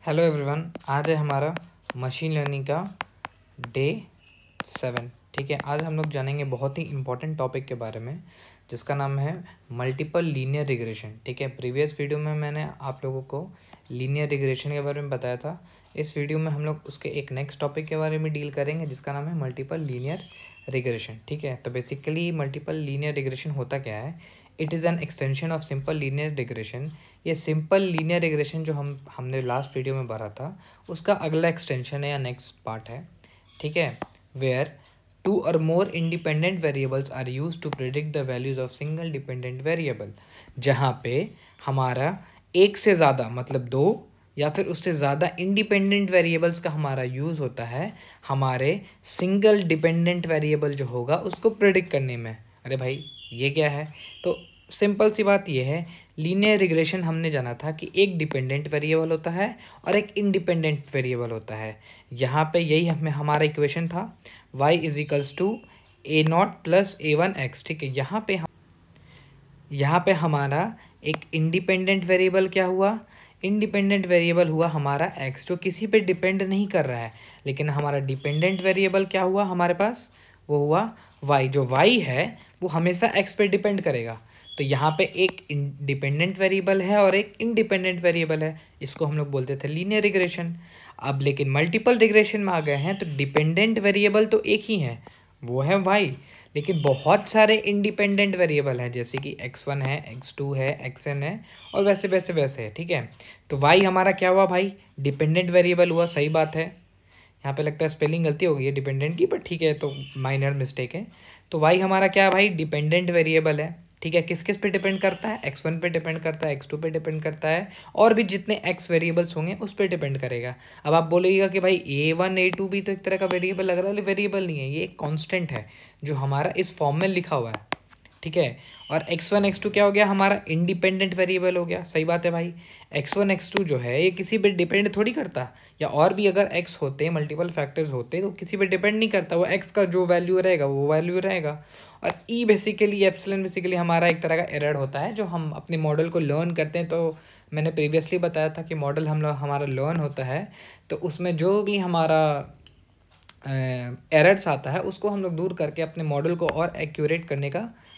Hello everyone, आज है हमारा मशीन लर्निंग का डे 7। ठीक है, आज हम लोग जानेंगे बहुत ही इम्पोर्टेंट टॉपिक के बारे में जिसका नाम है मल्टीपल लीनियर रिग्रेशन। ठीक है, प्रीवियस वीडियो में मैंने आप लोगों को लीनियर रिग्रेशन के बारे में बताया था। इस वीडियो में हम लोग उसके एक नेक्स्ट टॉपिक के बारे में डील करेंगे जिसका नाम है मल्टीपल लीनियर रिग्रेशन। ठीक है, तो बेसिकली मल्टीपल लीनियर रिग्रेशन होता क्या है? It is an extension of simple linear regression. ये सिंपल लीनियर रिग्रेशन जो हमने लास्ट वीडियो में पढ़ा था उसका अगला एक्सटेंशन है या नेक्स्ट पार्ट है। ठीक है, where two or more independent variables are use to predict the values of single dependent variable. जहाँ पे हमारा एक से ज़्यादा मतलब दो या फिर उससे ज़्यादा इंडिपेंडेंट वेरिएबल्स का हमारा यूज़ होता है हमारे सिंगल डिपेंडेंट वेरिएबल जो होगा उसको प्रिडिक्ट करने में। अरे भाई ये क्या है? तो सिंपल सी बात ये है, लीनियर रिग्रेशन हमने जाना था कि एक डिपेंडेंट वेरिएबल होता है और एक इंडिपेंडेंट वेरिएबल होता है। यहाँ पे यही हमें हमारा इक्वेशन था y is equals to a0 plus a1x। ठीक है, यहाँ पे हमारा एक इंडिपेंडेंट वेरिएबल क्या हुआ? इंडिपेंडेंट वेरिएबल हुआ हमारा x जो किसी पे डिपेंड नहीं कर रहा है। लेकिन हमारा डिपेंडेंट वेरिएबल क्या हुआ हमारे पास? वो हुआ y। जो y है वो हमेशा x पे डिपेंड करेगा। तो यहाँ पे एक डिपेंडेंट वेरिएबल है और एक इंडिपेंडेंट वेरिएबल है, इसको हम लोग बोलते थे लीनियर रिग्रेशन। अब लेकिन मल्टीपल रिग्रेशन में आ गए हैं तो डिपेंडेंट वेरिएबल तो एक ही है, वो है y, लेकिन बहुत सारे इंडिपेंडेंट वेरिएबल हैं जैसे कि x1 है, x2 है, xn है और वैसे वैसे वैसे है। ठीक है, तो y हमारा क्या हुआ भाई? डिपेंडेंट वेरिएबल हुआ। सही बात है, यहाँ पे लगता है स्पेलिंग गलती हो गई है डिपेंडेंट की, बट ठीक है, तो माइनर मिस्टेक है। तो y हमारा क्या है भाई? डिपेंडेंट वेरिएबल है। ठीक है, किस किस पे डिपेंड करता है? x1 पे डिपेंड करता है, x2 पे डिपेंड करता है और भी जितने x वेरिएबल्स होंगे उस पर डिपेंड करेगा। अब आप बोलेगा कि भाई a1 a2 भी तो एक तरह का वेरिएबल लग रहा है। वेरिएबल नहीं है, ये एक कांस्टेंट है जो हमारा इस फॉर्म में लिखा हुआ है। ठीक है, और x1 x2 क्या हो गया? हमारा इंडिपेंडेंट वेरिएबल हो गया। सही बात है भाई, x1 x2 जो है ये किसी पे डिपेंड थोड़ी करता, या और भी अगर x होते मल्टीपल फैक्टर्स होते तो किसी पे डिपेंड नहीं करता, वो x का जो वैल्यू रहेगा वो वैल्यू रहेगा। और ई बेसिकली एप्सिलॉन बेसिकली हमारा एक तरह का एरर होता है जो हम अपने मॉडल को लर्न करते हैं। तो मैंने प्रीवियसली बताया था कि मॉडल हमारा लर्न होता है तो उसमें जो भी हमारा एरर्स आता है उसको हम लोग दूर करके अपने मॉडल को और एक्यूरेट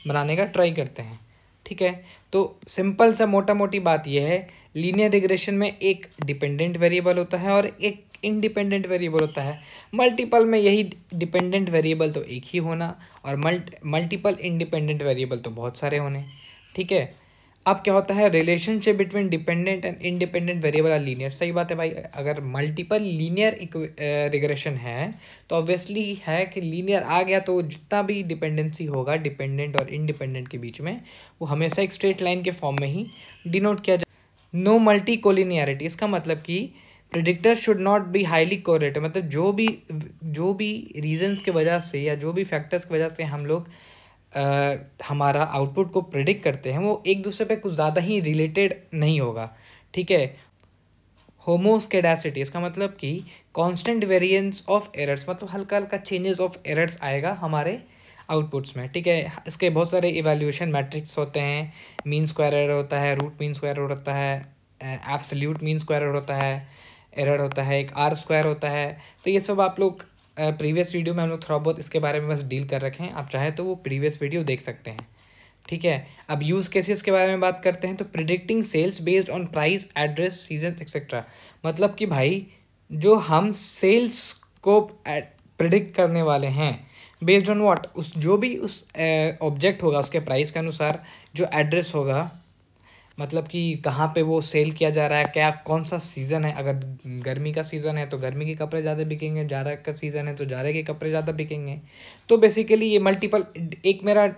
बनाने का ट्राई करते हैं। ठीक है, तो सिंपल सा मोटा मोटी बात यह है, लीनियर रिग्रेशन में एक डिपेंडेंट वेरिएबल होता है और एक इंडिपेंडेंट वेरिएबल होता है। मल्टीपल में यही डिपेंडेंट वेरिएबल तो एक ही होना और मल्टीपल इंडिपेंडेंट वेरिएबल तो बहुत सारे होने। ठीक है, अब क्या होता है? Relationship between dependent and independent variable are linear. सही बात है भाई, अगर मल्टीपल लीनियर रिग्रेशन है तो ऑब्वियसली है कि लीनियर आ गया तो जितना भी डिपेंडेंसी होगा डिपेंडेंट और इंडिपेंडेंट के बीच में वो हमेशा एक स्ट्रेट लाइन के फॉर्म में ही डिनोट किया जाए। नो मल्टी कोलिनियरिटी, इसका मतलब कि predictor should not be highly correlated. मतलब जो भी रीजंस की वजह से या जो भी फैक्टर्स की वजह से हम लोग हमारा आउटपुट को प्रिडिक्ट करते हैं वो एक दूसरे पे कुछ ज़्यादा ही रिलेटेड नहीं होगा। ठीक है, होमोस्केडासिटी, इसका मतलब कि कांस्टेंट वेरिएंस ऑफ एरर्स, मतलब हल्का हल्का चेंजेस ऑफ एरर्स आएगा हमारे आउटपुट्स में। ठीक है, इसके बहुत सारे इवैल्यूएशन मैट्रिक्स होते हैं। मीन स्क्वायर एरर होता है, रूट मीन स्क्वायर एरर होता है, एब्सोल्यूट मीन स्क्वायर एरर होता है, एक आर स्क्वायर होता है। तो ये सब आप लोग प्रीवियस वीडियो में हम लोग थोड़ा बहुत इसके बारे में बस डील कर रखे हैं, आप चाहें तो वो प्रीवियस वीडियो देख सकते हैं। ठीक है, अब यूज़ केसेस के बारे में बात करते हैं। तो predicting sales based on price, address, season etcetera. मतलब कि भाई जो हम सेल्स को प्रिडिक्ट करने वाले हैं बेस्ड ऑन व्हाट, उस जो भी उस ऑब्जेक्ट होगा उसके प्राइस के अनुसार, जो एड्रेस होगा मतलब कि कहाँ पे वो सेल किया जा रहा है, क्या कौन सा सीज़न है। अगर गर्मी का सीज़न है तो गर्मी के कपड़े ज़्यादा बिकेंगे, जाड़ा का सीज़न है तो जाड़े के कपड़े ज़्यादा बिकेंगे। तो बेसिकली ये मल्टीपल, एक मेरा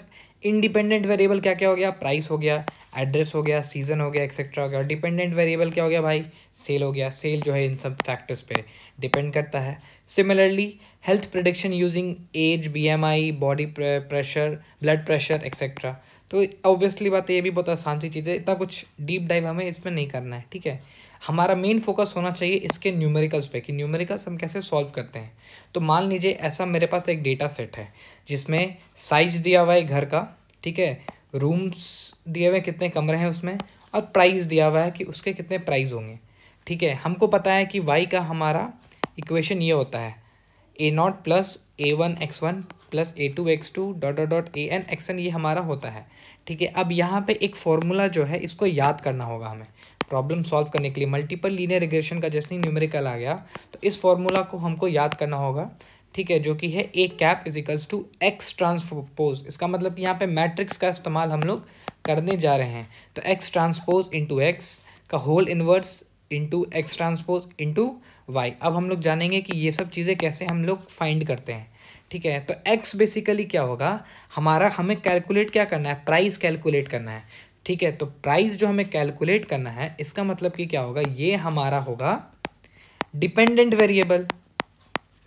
इंडिपेंडेंट वेरिएबल क्या क्या हो गया? प्राइस हो गया, एड्रेस हो गया, सीज़न हो गया, एक्सेट्रा हो गया। डिपेंडेंट वेरिएबल क्या हो गया भाई? सेल हो गया। सेल जो है इन सब फैक्टर्स पे डिपेंड करता है। Similarly health prediction using age, BMI, body pressure, blood pressure etcetera. तो ऑब्वियसली बात है, ये भी बहुत आसान सी चीज़ है, इतना कुछ डीप डाइव हमें इसमें नहीं करना है। ठीक है, हमारा मेन फोकस होना चाहिए इसके न्यूमेरिकल्स पे कि न्यूमेरिकल्स हम कैसे सॉल्व करते हैं। तो मान लीजिए ऐसा मेरे पास एक डेटा सेट है जिसमें साइज दिया हुआ है घर का, ठीक है, रूम्स दिए हुए कितने कमरे हैं उसमें, और प्राइस दिया हुआ है कि उसके कितने प्राइस होंगे। ठीक है, हमको पता है कि y का हमारा इक्वेशन ये होता है a0 plus a1x1 plus a2x2 dot dot dot an(xn) ये हमारा होता है। ठीक है, अब यहाँ पे एक फॉर्मूला जो है इसको याद करना होगा हमें प्रॉब्लम सॉल्व करने के लिए। मल्टीपल लीनियर रिग्रेशन का जैसे ही न्यूमेरिकल आ गया तो इस फॉर्मूला को हमको याद करना होगा। ठीक है, जो कि है A cap is equals to X transpose. इसका मतलब यहाँ पे मैट्रिक्स का इस्तेमाल हम लोग करने जा रहे हैं। तो एक्स ट्रांसपोज इंटू एक्स का whole inverse into X transpose into Y. अब हम लोग जानेंगे कि ये सब चीज़ें कैसे हम लोग फाइंड करते हैं। ठीक है, तो x बेसिकली क्या होगा हमारा, हमें कैलकुलेट क्या करना है, प्राइस कैलकुलेट करना है। ठीक है, तो प्राइस जो हमें कैलकुलेट करना है इसका मतलब कि क्या होगा, ये हमारा होगा डिपेंडेंट वेरिएबल।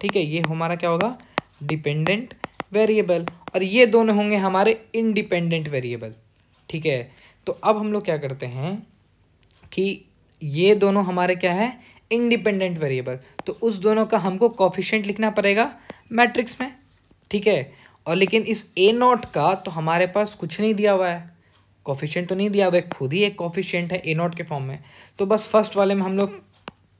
ठीक है, ये हमारा क्या होगा, डिपेंडेंट वेरिएबल, और ये दोनों होंगे हमारे इंडिपेंडेंट वेरिएबल। ठीक है, तो अब हम लोग क्या करते हैं कि ये दोनों हमारे क्या है, इंडिपेंडेंट वेरिएबल, तो उस दोनों का हमको कोफिशिएंट लिखना पड़ेगा मैट्रिक्स में। ठीक है, और लेकिन इस a0 का तो हमारे पास कुछ नहीं दिया हुआ है, कोफिशिएंट तो नहीं दिया हुआ है, खुद ही एक कोफिशिएंट है a0 के फॉर्म में। तो बस फर्स्ट वाले में हम लोग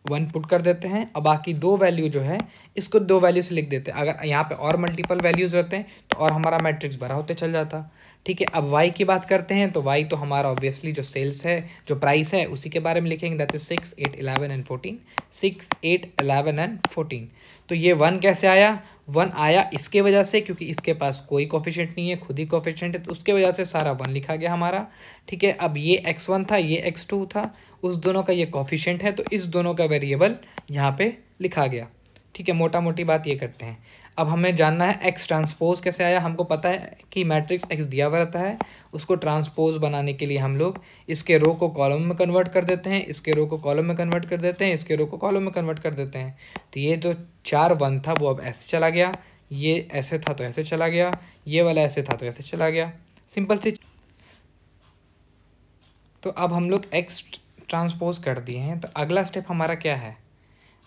1 पुट कर देते हैं, और बाकी दो वैल्यू जो है इसको दो वैल्यू से लिख देते हैं। अगर यहाँ पे और मल्टीपल वैल्यूज रहते हैं तो और हमारा मैट्रिक्स भरा होते चल जाता। ठीक है, अब y की बात करते हैं तो y तो हमारा ऑब्वियसली जो सेल्स है, जो प्राइस है, उसी के बारे में लिखेंगे, दैट इज 6, 8, 11 एंड 14। 6, 8, 11 एंड 14। तो ये 1 कैसे आया, 1 आया इसके वजह से क्योंकि इसके पास कोई कोफिशिएंट नहीं है, खुद ही कोफिशिएंट है, तो उसके वजह से सारा 1 लिखा गया हमारा। ठीक है, अब ये x1 था, ये x2 था, उस दोनों का ये कोफिशिएंट है, तो इस दोनों का वेरिएबल यहाँ पे लिखा गया। ठीक है, मोटा मोटी बात ये करते हैं। अब हमें जानना है एक्स ट्रांसपोज कैसे आया। हमको पता है कि मैट्रिक्स एक्स दिया हुआ रहता है, उसको ट्रांसपोज बनाने के लिए हम लोग इसके रो को कॉलम में कन्वर्ट कर देते हैं, इसके रो को कॉलम में कन्वर्ट कर देते हैं, इसके रो को कॉलम में कन्वर्ट कर देते हैं। तो ये जो 4 1 था वो अब ऐसे चला गया, ये ऐसे था तो ऐसे चला गया, ये वाला ऐसे था तो ऐसे चला गया, सिंपल सी। तो अब हम लोग एक्स ट्रांसपोज कर दिए हैं, तो अगला स्टेप हमारा क्या है,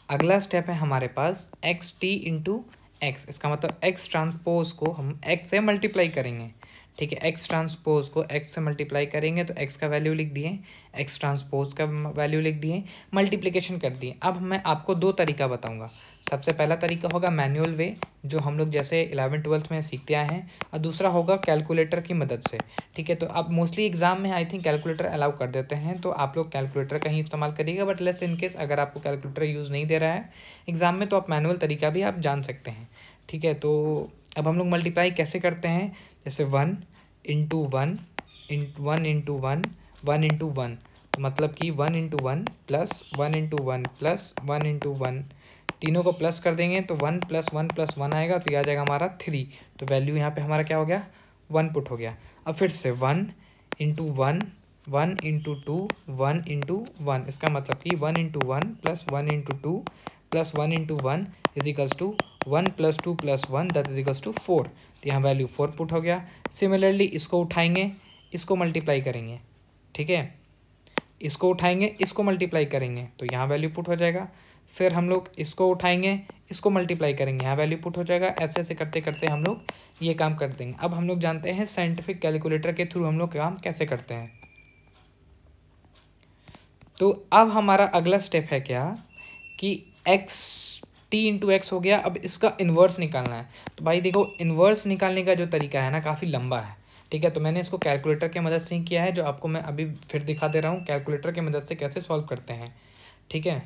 अगला स्टेप है हमारे पास एक्स टी इंटू एक्स। इसका मतलब एक्स ट्रांसपोज को हम एक्स से मल्टीप्लाई करेंगे। ठीक है, एक्स ट्रांसपोज को एक्स से मल्टीप्लाई करेंगे तो एक्स का वैल्यू लिख दिए, एक्स ट्रांसपोज का वैल्यू लिख दिए, मल्टीप्लिकेशन कर दिए। अब मैं आपको दो तरीका बताऊंगा। सबसे पहला तरीका होगा मैनुअल वे, जो हम लोग जैसे 11th 12th में सीखते आए हैं, और दूसरा होगा कैलकुलेटर की मदद से। ठीक है, तो अब मोस्टली एग्जाम में आई थिंक कैलकुलेटर अलाउ कर देते हैं, तो आप लोग कैलकुलेटर का ही इस्तेमाल करिएगा, बट लेस इन केस अगर आपको कैलकुलेटर यूज़ नहीं दे रहा है एग्जाम में तो आप मैनुअल तरीका भी आप जान सकते हैं। ठीक है, तो अब हम लोग मल्टीप्लाई कैसे करते हैं, जैसे 1 इंटू 1 1 इंटू 1 1 इंटू 1, तो मतलब कि 1 into 1 plus 1 into 1 plus 1 into 1, तीनों को प्लस कर देंगे तो 1 प्लस 1 प्लस 1 आएगा, तो ये आ जाएगा हमारा 3। तो वैल्यू यहाँ पे हमारा क्या हो गया, 1 पुट हो गया। अब फिर से 1 इंटू 1 1 इंटू 2 1 इंटू 1, इसका मतलब कि 1 into 1 plus 1 into 2 plus 1 into 1 is equals to 1 plus 2 plus 1 that is equals to 4। तो यहाँ वैल्यू 4 पुट हो गया। सिमिलरली इसको उठाएंगे, इसको मल्टीप्लाई करेंगे। ठीक है, इसको उठाएंगे, इसको मल्टीप्लाई करेंगे, तो यहाँ वैल्यू पुट हो जाएगा। फिर हम लोग इसको उठाएंगे, इसको मल्टीप्लाई करेंगे, यहाँ वैल्यू पुट हो जाएगा। ऐसे ऐसे करते करते हम लोग ये काम कर देंगे। अब हम लोग जानते हैं साइंटिफिक कैलकुलेटर के थ्रू हम लोग काम कैसे करते हैं। तो अब हमारा अगला स्टेप है क्या कि एक्स टी इंटू एक्स हो गया, अब इसका इन्वर्स निकालना है। तो भाई देखो, इन्वर्स निकालने का जो तरीका है ना काफ़ी लंबा है। ठीक है, तो मैंने इसको कैलकुलेटर की मदद से ही किया है, जो आपको मैं अभी फिर दिखा दे रहा हूँ कैलकुलेटर की मदद से कैसे सॉल्व करते हैं। ठीक है,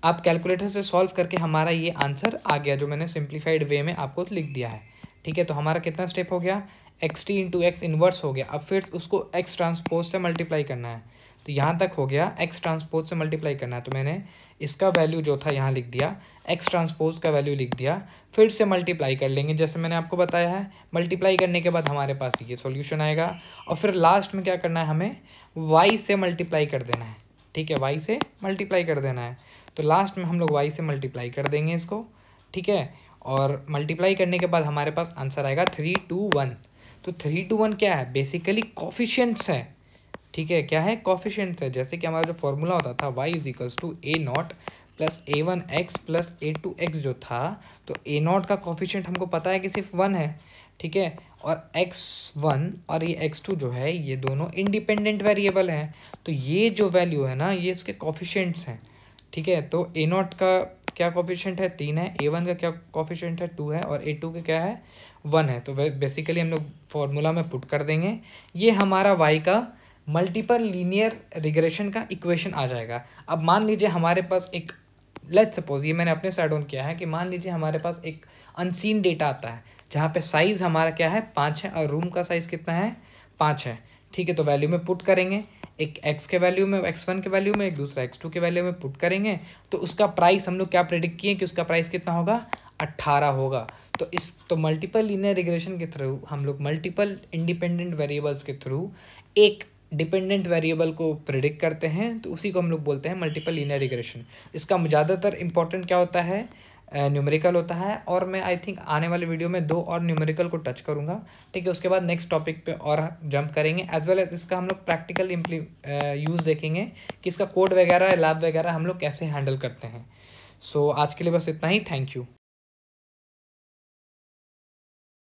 आप कैलकुलेटर से सॉल्व करके हमारा ये आंसर आ गया, जो मैंने सिंप्लीफाइड वे में आपको लिख दिया है। ठीक है, तो हमारा कितना स्टेप हो गया, x T into x inverse हो गया। अब फिर उसको एक्स ट्रांसपोज से मल्टीप्लाई करना है, तो यहाँ तक हो गया, एक्स ट्रांसपोज से मल्टीप्लाई करना है, तो मैंने इसका वैल्यू जो था यहाँ लिख दिया, एक्स ट्रांसपोज का वैल्यू लिख दिया। फिर से मल्टीप्लाई कर लेंगे जैसे मैंने आपको बताया है। मल्टीप्लाई करने के बाद हमारे पास ये सॉल्यूशन आएगा, और फिर लास्ट में क्या करना है, हमें वाई से मल्टीप्लाई कर देना है। ठीक है, वाई से मल्टीप्लाई कर देना है, तो लास्ट में हम लोग वाई से मल्टीप्लाई कर देंगे इसको। ठीक है, और मल्टीप्लाई करने के बाद हमारे पास आंसर आएगा 3 2 1। तो 3 2 1 क्या है, बेसिकली कोफिशिएंट्स है। ठीक है, क्या है, कोफिशिएंट्स है। जैसे कि हमारा जो फॉर्मूला होता था y is equals to a0 plus a1x plus a2x जो था, तो a0 का कोफिशिएंट हमको पता है कि सिर्फ 1 है। ठीक है, और x1 और ये x2 जो है ये दोनों इंडिपेंडेंट वेरिएबल हैं। तो ये जो वैल्यू है ना ये इसके कोफिशिएंट्स हैं, ठीक है। तो a0 का क्या कोफिशिएंट है 3 है, a1 का क्या कोफिशिएंट है 2 है और a2 का क्या है 1 है। तो बेसिकली हम लोग फॉर्मूला में पुट कर देंगे, ये हमारा y का मल्टीपल लीनियर रिग्रेशन का इक्वेशन आ जाएगा। अब मान लीजिए हमारे पास एक, लेट्स सपोज ये मैंने अपने साइड ऑन किया है कि मान लीजिए हमारे पास एक अनसीन डेटा आता है जहाँ पे साइज़ हमारा क्या है 5 है और रूम का साइज़ कितना है 5 है, ठीक है। तो वैल्यू में पुट करेंगे, एक x के वैल्यू में x1 के वैल्यू में, एक दूसरा x2 के वैल्यू में पुट करेंगे। तो उसका प्राइस हम लोग क्या प्रेडिक्ट किए कि उसका प्राइस कितना होगा 18 होगा। तो मल्टीपल लीनियर रिग्रेशन के थ्रू हम लोग मल्टीपल इंडिपेंडेंट वेरिएबल्स के थ्रू एक डिपेंडेंट वेरिएबल को प्रिडिक्ट करते हैं, तो उसी को हम लोग बोलते हैं मल्टीपल लीनियर रिग्रेशन। इसका ज़्यादातर इंपॉर्टेंट क्या होता है न्यूमेरिकल होता है, और मैं आई थिंक आने वाले वीडियो में 2 और न्यूमेरिकल को टच करूंगा, ठीक है। उसके बाद नेक्स्ट टॉपिक पे और जंप करेंगे, एज वेल एज इसका हम लोग प्रैक्टिकल यूज़ देखेंगे कि इसका कोड वगैरह लैब वगैरह हम लोग कैसे हैंडल करते हैं। सो आज के लिए बस इतना ही, थैंक यू।